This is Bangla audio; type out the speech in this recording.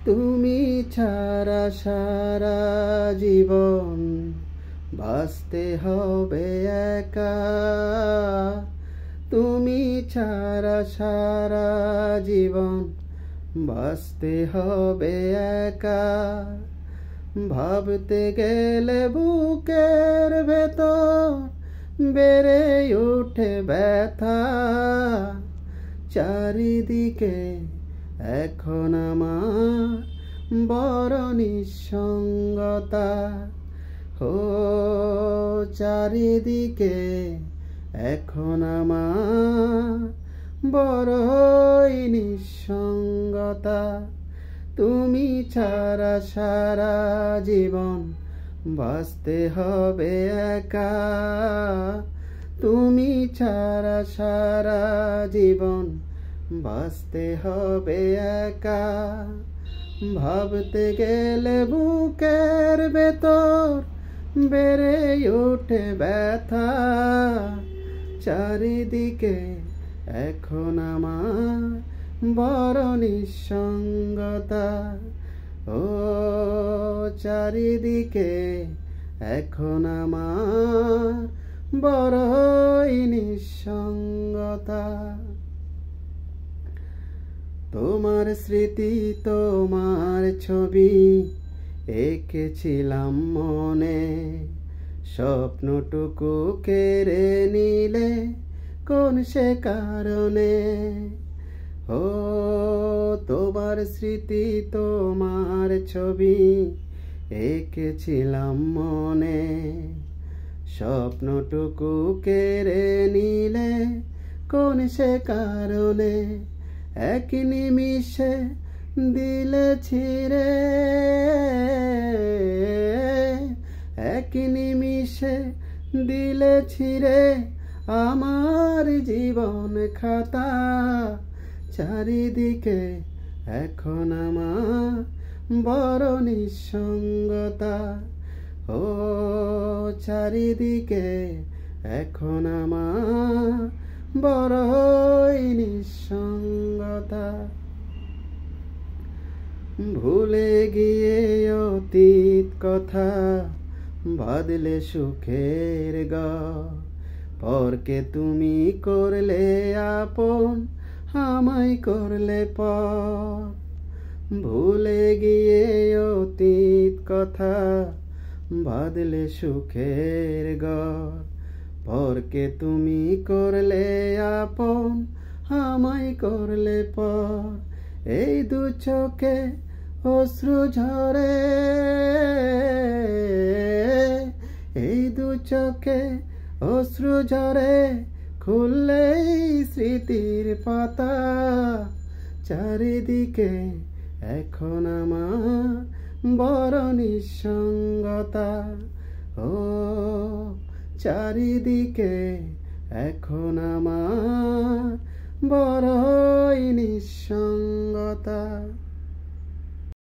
তুমি ছাড়া সারা জীবন বাঁচতে হবে একা। তুমি ছাড়া সারা জীবন বাঁচতে হবে একা। ভাবতে গেলে বুকের ভেতর বেড়ে ওঠে ব্যথা। চারিদিকে এখন আমার বড় নিঃসঙ্গতা। ও চারিদিকে এখন আমার বড়ই নিঃসঙ্গতা। তুমি ছাড়া সারা জীবন বাঁচতে হবে একা। তুমি ছাড়া সারা জীবন বাঁচতে হবে একা। ভাবতে গেলে বুকের ভেতর বেড়ে ওঠে ব্যথা। চারিদিকে এখন আমার বড় নিঃসঙ্গতা। ও চারিদিকে এখন আমার বড়ই নিঃসঙ্গতা। তোমার স্মৃতি তোমার ছবি এঁকেছিলাম মনে। স্বপ্নটুকু কেড়ে নিলে কোন সে কারণে। ও তোমার স্মৃতি তোমার ছবি এঁকেছিলাম মনে। স্বপ্নটুকু কেড়ে নিলে কোন সে কারণে। এক নিমিষে দিলে ছিঁড়ে, এক নিমিষে দিলে ছিঁড়ে আমার জীবন খাতা। চারিদিকে এখন আমার বড় নিঃসঙ্গতা। ও চারিদিকে এখন আমার বড়ই নিঃসঙ্গতা। ভুলে গিয়ে অতীত কথা বাঁধলে সুখের গল্প। পরকে তুমি করলে আপন, আমায় করলে পর। ভুলে গিয়ে অতীত কথা বাঁধলে সুখের গল্প। পরকে তুমি করলে আপন, আমায় করলে পর। এই দু চোখে অশ্রু ঝরে, এই দু চোখে অশ্রু ঝরে খুললেই স্মৃতির পাতা। চারিদিকে এখন আমার বড় নিঃসঙ্গতা। ও চারিদিকে এখন আমার বড়ই নিঃসঙ্গতা।